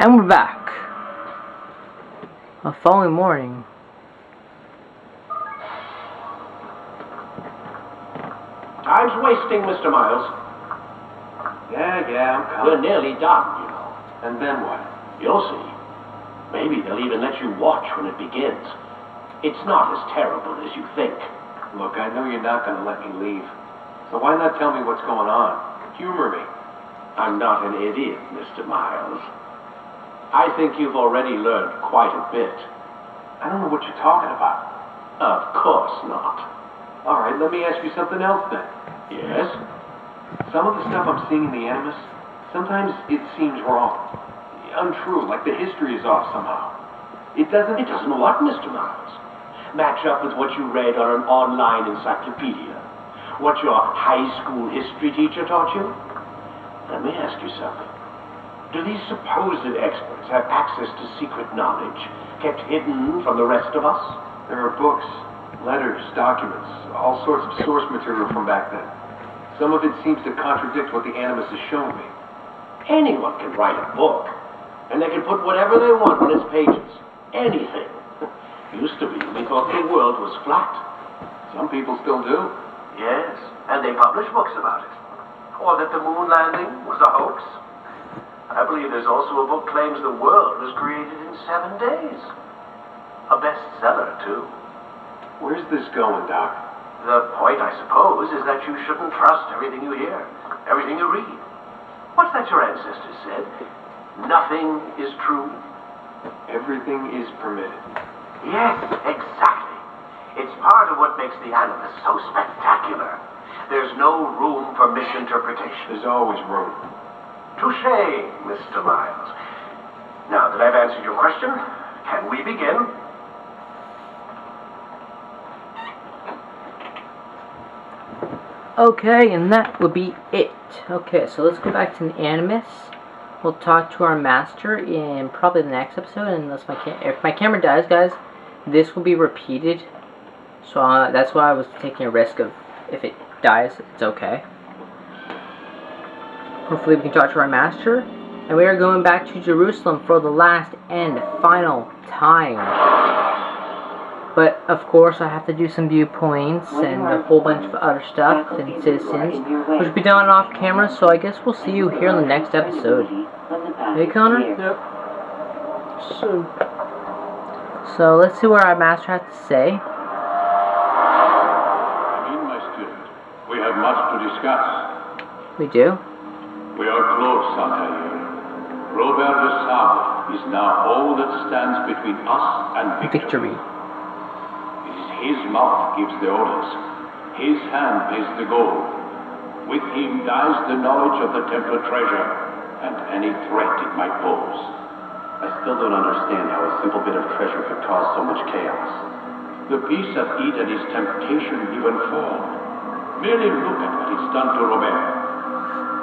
And we're back. The following morning. Time's wasting, Mr. Miles. Yeah, I'm coming. We're nearly done, you know. And then what? You'll see. Maybe they'll even let you watch when it begins. It's not as terrible as you think. Look, I know you're not going to let me leave. So why not tell me what's going on? Humor me. I'm not an idiot, Mr. Miles. I think you've already learned quite a bit. I don't know what you're talking about. Of course not. All right, let me ask you something else then. Yes? Some of the stuff I'm seeing in the Animus, sometimes it seems wrong. Untrue, like the history is off somehow. It doesn't what, Mr. Miles? Match up with what you read on an online encyclopedia. What your high school history teacher taught you? Let me ask you something. Do these supposed experts have access to secret knowledge kept hidden from the rest of us? There are books, letters, documents, all sorts of source material from back then. Some of it seems to contradict what the Animus has shown me. Anyone can write a book, and they can put whatever they want on its pages. Anything. Used to be, we thought the world was flat. Some people still do. Yes, and they publish books about it. Or that the moon landing was a hoax. I believe there's also a book claims the world was created in 7 days. A bestseller, too. Where's this going, Doc? The point, I suppose, is that you shouldn't trust everything you hear, everything you read. What's that your ancestors said? Nothing is true. Everything is permitted. Yes, exactly. It's part of what makes the Animus so spectacular. There's no room for misinterpretation. There's always room. Touché, Mr. Miles. Now that I've answered your question, can we begin? Okay, and that would be it. Okay, so let's go back to the Animus. We'll talk to our master in probably the next episode, unless if my camera dies, guys, this will be repeated. So that's why I was taking a risk of, if it dies, it's okay. Hopefully we can talk to our master. And we are going back to Jerusalem for the last and final time. But, of course, I have to do some viewpoints and a whole bunch of other stuff and citizens, which will be done off camera, so I guess we'll see you here in the next episode. Hey, Connor? Yep. Soon. So, let's see what our master has to say. My student, we have much to discuss. We do? We are close, Altair. Robert de Sable is now all that stands between us and victory. His mouth gives the orders. His hand pays the gold. With him dies the knowledge of the Templar treasure and any threat it might pose. I still don't understand how a simple bit of treasure could cause so much chaos. The peace of Eden is temptation even fall. Merely look at what it's done to Robert.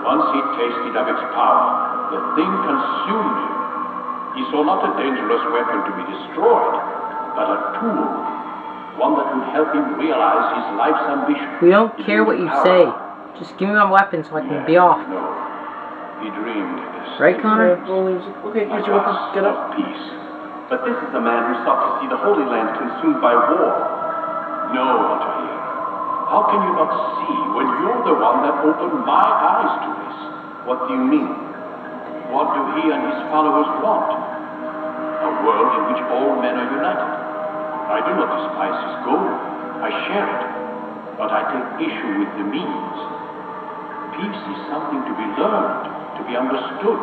Once he tasted of its power, the thing consumed him. He saw not a dangerous weapon to be destroyed, but a tool. One that would help him realize his life's ambition. We don't care what you say. Just give me my weapon so I can be off. No. He dreamed this. Right, Connor? Okay, here's your weapon. Get up. Peace. But this is a man who sought to see the Holy Land consumed by war. No, Altair. How can you not see when you're the one that opened my eyes to this? What do you mean? What do he and his followers want? A world in which all men are united. I do not despise his goal. I share it. But I take issue with the means. Peace is something to be learned, to be understood,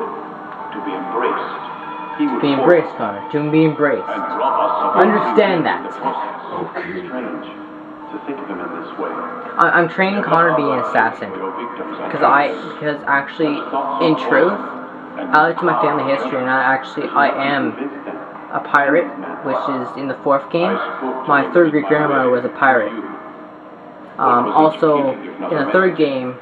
to be embraced. He would be embraced, Connor. To be embraced. And rob us of understand that. The process. Okay. Strange to think of him in this way. I'm training Connor to be an assassin. Because actually, in truth, I looked at my family history, and I am a pirate, which is in the 4th game. My 3rd great grandmother was a pirate. Also, in the 3rd game,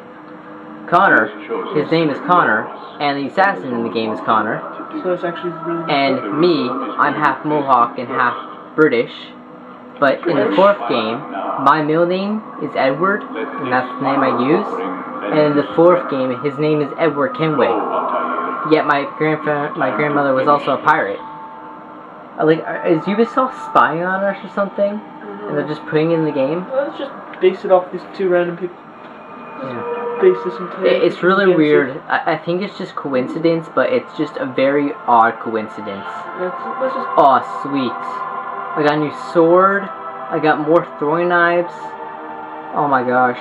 Connor, his name is Connor, and the assassin in the game is Connor. So it's actually really And me, I'm half Mohawk and half British. But in the 4th game, my middle name is Edward, and that's the name I use. And in the 4th game, his name is Edward Kenway. Yet my grandmother was also a pirate. Like, is Ubisoft spying on us or something? And they're just putting it in the game? Let's just base it off these two random people. Yeah. Base this entire It's really game. weird. I think it's just coincidence, but it's just a very odd coincidence. Let's just. Oh, sweet. I got a new sword. I got more throwing knives. Oh my gosh.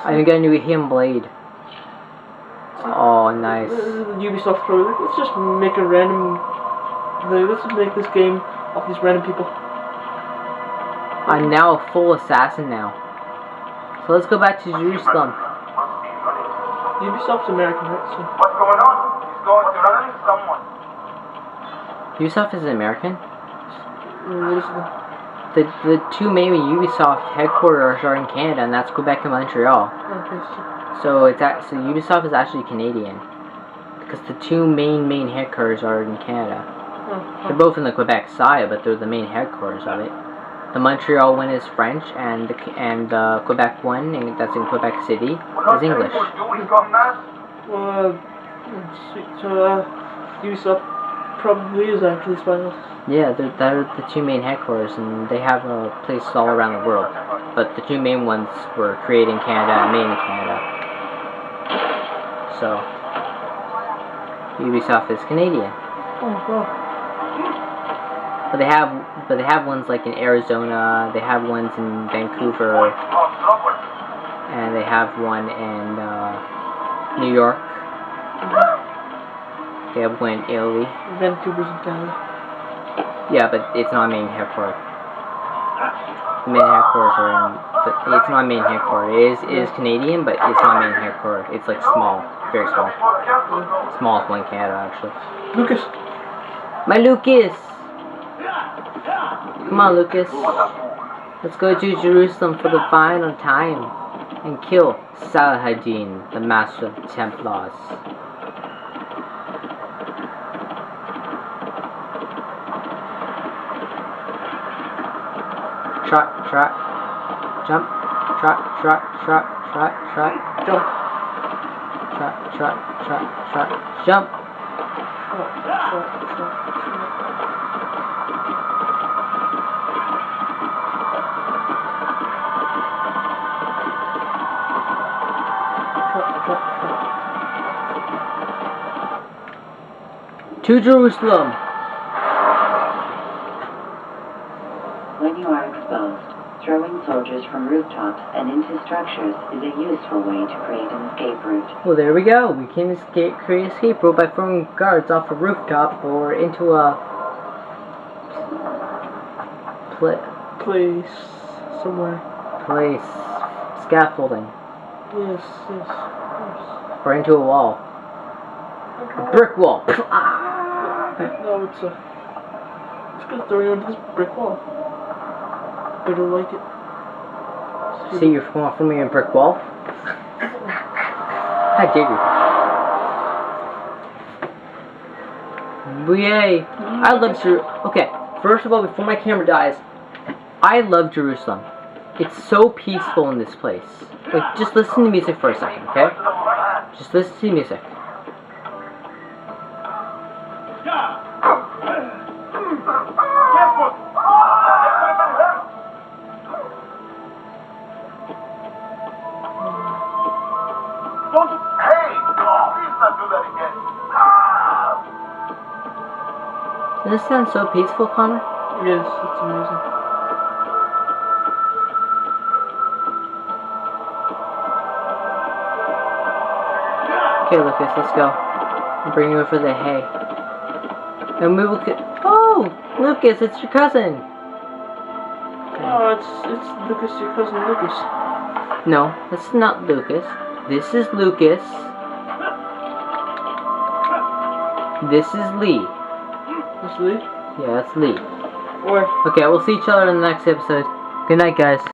I even got a new hidden blade. Oh, nice. Ubisoft Pro. Let's just make a random. Let's just make this game off these random people. I'm now a full assassin now. So let's go back to Jerusalem. Ubisoft's American, right? So. What's going on? He's going to run someone. Ubisoft is American? What is it? The two main Ubisoft headquarters are in Canada, and that's Quebec and Montreal. Okay, So Ubisoft is actually Canadian, because the two main headquarters are in Canada. They're both in the Quebec side, but they're the main headquarters of it. The Montreal one is French, and the Quebec one, and that's in Quebec City, is English. Well, so Ubisoft probably is actually spying on us. Yeah, they're the two main headquarters, and they have places all around the world. But the two main ones were created in Canada and made in Canada. So Ubisoft is Canadian. Oh, wow. But they have ones like in Arizona, they have ones in Vancouver, and they have one in New York. They have one in Italy. Vancouver's in Canada. Yeah, but it's not main headquarters. The main headquarters are in. It's not main headquarters. It is Canadian, but it's not main headquarters. It's like small, very small. Smallest one in Canada, actually. Lucas! My Lucas! Come on, Lucas. Let's go to Jerusalem for the final time and kill Saladin, the Master of the Templars. Trot, trot, jump, trot, trot, trot, trot, trot, jump, trot, trot, trot, trot, jump. To Jerusalem. When you are exposed, throwing soldiers from rooftops and into structures is a useful way to create an escape route. Well, there we go. We can create an escape route by throwing guards off a rooftop or into a Place somewhere. Scaffolding, Yes. or into a wall. A brick wall. No, it's gonna throw you into this brick wall. Better like it. See, you're going from me a brick wall? How dare you? Yay! I love Jerusalem. Okay, first of all, before my camera dies, I love Jerusalem. It's so peaceful in this place. Like, just listen to music for a second, okay? Just listen to music. Doesn't this sound so peaceful, Connor? Yes, it's amazing. Okay, Lucas, let's go. I'm bringing you over the hay. And we will Oh! Lucas, it's your cousin! Oh, it's Lucas, your cousin Lucas. No, that's not Lucas. This is Lucas. This is Lee. That's Lee? Yeah, that's Lee. Where? Okay, we'll see each other in the next episode. Good night, guys.